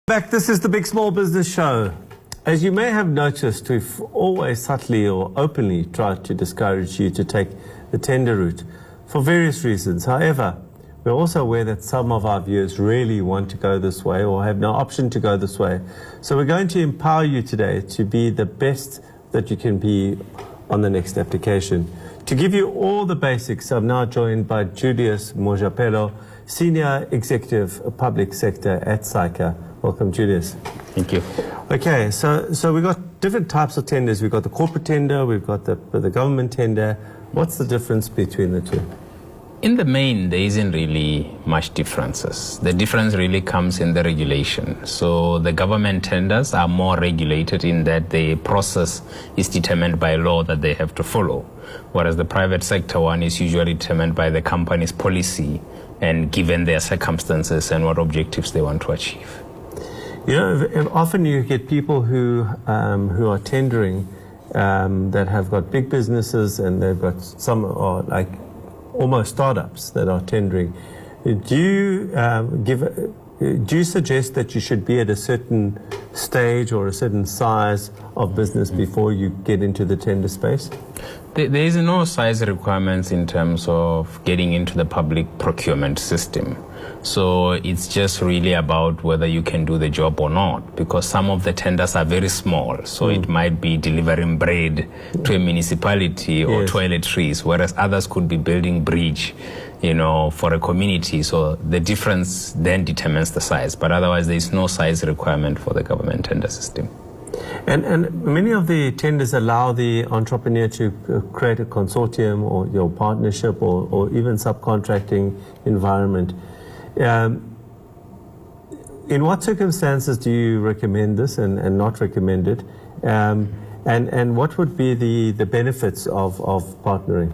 Back, this is the Big Small Business Show. As you may have noticed, we've always subtly or openly tried to discourage you to take the tender route for various reasons. However, we're also aware that some of our viewers really want to go this way or have no option to go this way. So we're going to empower you today to be the best that you can be on the next application. To give you all the basics, I'm now joined by Julius Mojapelo, Senior Executive Public Sector at SAICA. Welcome, Julius. Thank you. Okay, so we've got different types of tenders. We've got the corporate tender, we've got the government tender. What's the difference between the two? In the main, there isn't really much differences. The difference really comes in the regulation. So the government tenders are more regulated in that the process is determined by law that they have to follow, whereas the private sector one is usually determined by the company's policy and given their circumstances and what objectives they want to achieve. You know, often you get people who are tendering that have got big businesses and they've got some are like almost startups that are tendering. Do you suggest that you should be at a certain stage or a certain size of business before you get into the tender space? There is no size requirements in terms of getting into the public procurement system. So it's just really about whether you can do the job or not, because some of the tenders are very small. So it might be delivering bread to a municipality or toiletries, whereas others could be building bridge, you know, for a community. So the difference then determines the size, but otherwise there is no size requirement for the government tender system. And many of the tenders allow the entrepreneur to create a consortium or your partnership or even subcontracting environment. In what circumstances do you recommend this and not recommend it? And what would be the benefits of partnering?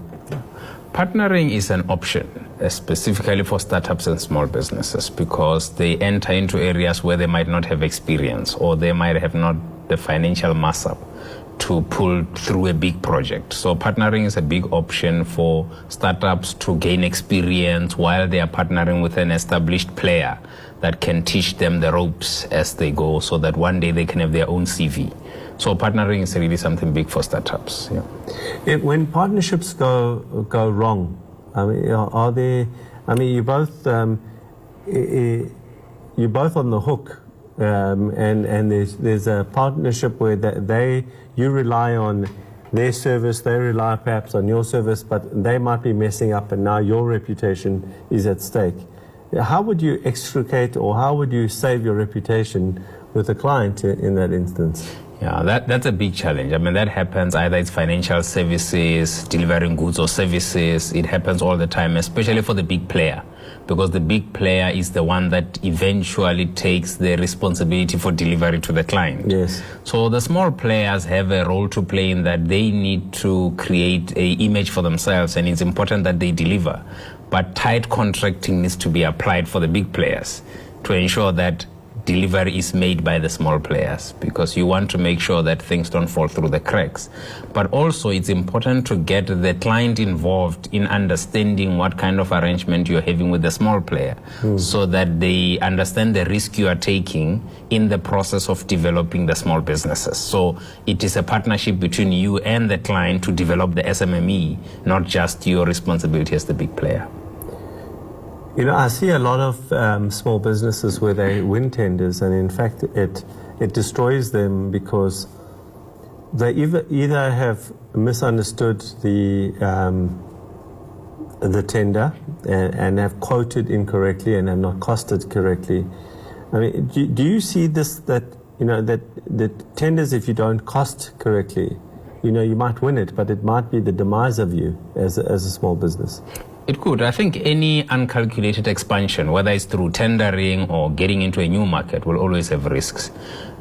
Partnering is an option, specifically for startups and small businesses, because they enter into areas where they might not have experience or they might have not the financial muscle to pull through a big project. So partnering is a big option for startups to gain experience while they are partnering with an established player that can teach them the ropes as they go, so that one day they can have their own CV. So partnering is really something big for startups. Yeah. When partnerships go wrong, I mean, are they? I mean, you're both on the hook, and there's a partnership where you rely on their service, they rely perhaps on your service, but they might be messing up, and now your reputation is at stake. How would you extricate, or how would you save your reputation with a client in that instance? Yeah, that's a big challenge. I mean, that happens either it's financial services, delivering goods or services. It happens all the time, especially for the big player, because the big player is the one that eventually takes the responsibility for delivery to the client. Yes. So the small players have a role to play in that they need to create an image for themselves, and it's important that they deliver. But tight contracting needs to be applied for the big players to ensure that delivery is made by the small players, because you want to make sure that things don't fall through the cracks. But also it's important to get the client involved in understanding what kind of arrangement you're having with the small player, so that they understand the risk you are taking in the process of developing the small businesses. So it is a partnership between you and the client to develop the SMME, not just your responsibility as the big player. You know, I see a lot of small businesses where they win tenders, and in fact it destroys them because they either have misunderstood the tender and have quoted incorrectly and have not costed correctly. I mean, do you see this, that, you know, that the tenders, if you don't cost correctly, you know, you might win it, but it might be the demise of you as a small business? It could. I think any uncalculated expansion, whether it's through tendering or getting into a new market, will always have risks.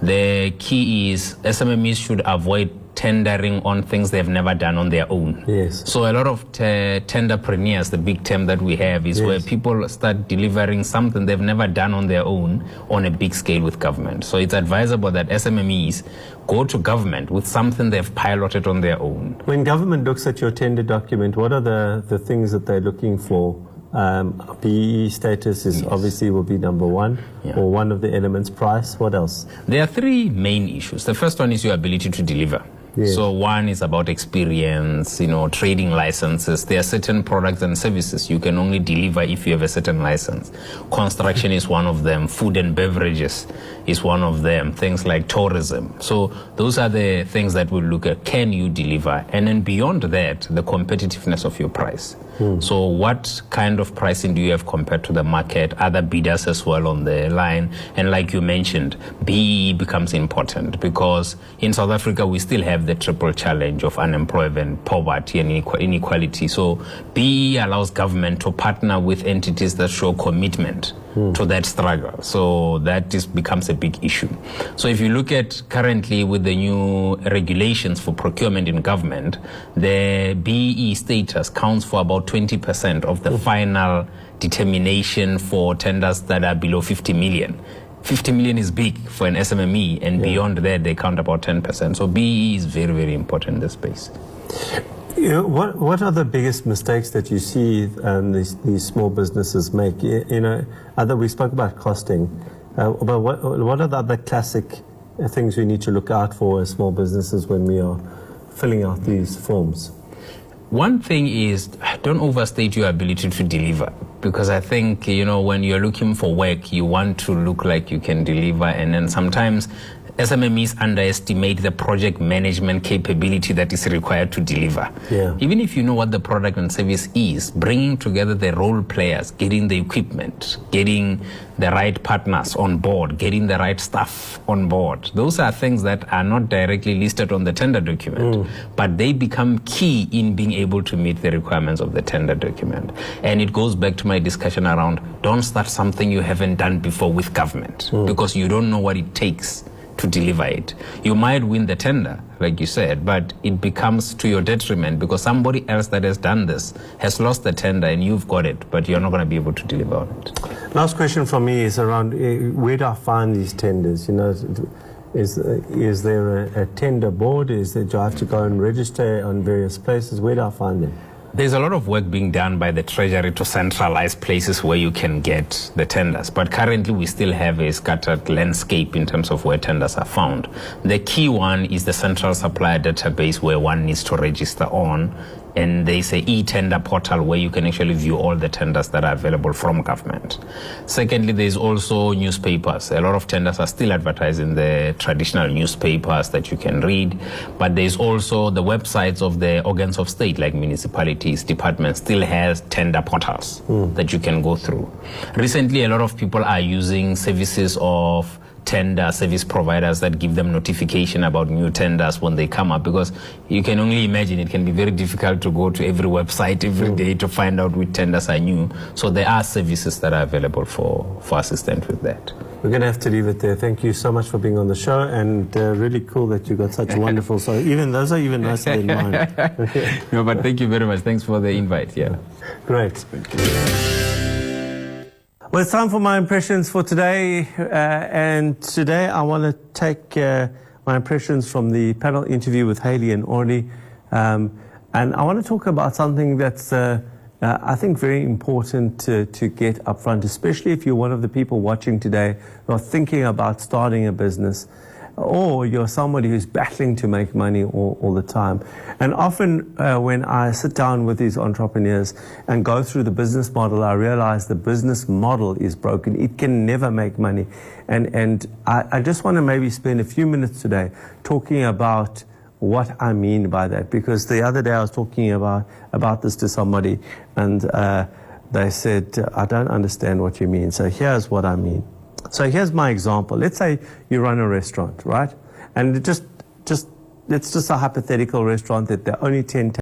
The key is SMMEs should avoid tendering on things they've never done on their own. Yes. So a lot of tenderpreneurs, the big term that we have, is where people start delivering something they've never done on their own on a big scale with government. So it's advisable that SMMEs go to government with something they've piloted on their own. When government looks at your tender document, what are the things that they're looking for BEE status is obviously will be number one, or one of the elements. Price. What else? There are three main issues. The first one is your ability to deliver. Yes. So one is about experience, trading licenses. There are certain products and services you can only deliver if you have a certain license. Construction is one of them. Food and beverages is one of them. Things like tourism. So those are the things that we'll look at. Can you deliver? And then beyond that, the competitiveness of your price. So what kind of pricing do you have compared to the market, other bidders as well on the line? And like you mentioned, BEE becomes important because in South Africa, we still have the triple challenge of unemployment, poverty, and inequality. So BEE allows government to partner with entities that show commitment to that struggle. So that becomes a big issue. So if you look at currently with the new regulations for procurement in government, the BEE status counts for about 20% of the final determination for tenders that are below 50 million. 50 million is big for an SMME, and beyond that, they count about 10%. So BEE is very, very important in this space. What are the biggest mistakes that you see these small businesses make? We spoke about costing, but what are the other classic things we need to look out for as small businesses when we are filling out these forms? One thing is, don't overstate your ability to deliver, because I think, when you're looking for work, you want to look like you can deliver, and then sometimes SMMEs underestimate the project management capability that is required to deliver. Yeah. Even if you know what the product and service is, bringing together the role players, getting the equipment, getting the right partners on board, getting the right staff on board, those are things that are not directly listed on the tender document, but they become key in being able to meet the requirements of the tender document. And it goes back to my discussion around, don't start something you haven't done before with government, because you don't know what it takes to deliver it. You might win the tender, like you said, but it becomes to your detriment because somebody else that has done this has lost the tender and you've got it, but you're not going to be able to deliver on it. Last question from me is around where do I find these tenders? Is there a tender board? Do I have to go and register on various places? Where do I find them? There's a lot of work being done by the Treasury to centralize places where you can get the tenders. But currently, we still have a scattered landscape in terms of where tenders are found. The key one is the central supplier database where one needs to register on. And there's a e-tender portal where you can actually view all the tenders that are available from government. Secondly, there's also newspapers. A lot of tenders are still advertised in the traditional newspapers that you can read. But there's also the websites of the organs of state, like municipalities, departments, still has tender portals that you can go through. Recently, a lot of people are using services of tender service providers that give them notification about new tenders when they come up, because you can only imagine it can be very difficult to go to every website every day to find out which tenders are new. So there are services that are available for assistance with that. We're going to have to leave it there. Thank you so much for being on the show, and really cool that you got such wonderful, so even those are even nicer than mine. No, but thank you very much. Thanks for the invite. Yeah. Great. Well, it's time for my impressions for today, and today I want to take my impressions from the panel interview with Haley and Orly, and I want to talk about something that's I think very important to get up front, especially if you're one of the people watching today who are thinking about starting a business, or you're somebody who's battling to make money all the time. And often when I sit down with these entrepreneurs and go through the business model, I realize the business model is broken. It can never make money. And I just want to maybe spend a few minutes today talking about what I mean by that, because the other day I was talking about this to somebody, and they said, I don't understand what you mean. So here's what I mean. So here's my example. Let's say you run a restaurant, right? And it's just a hypothetical restaurant that there are only 10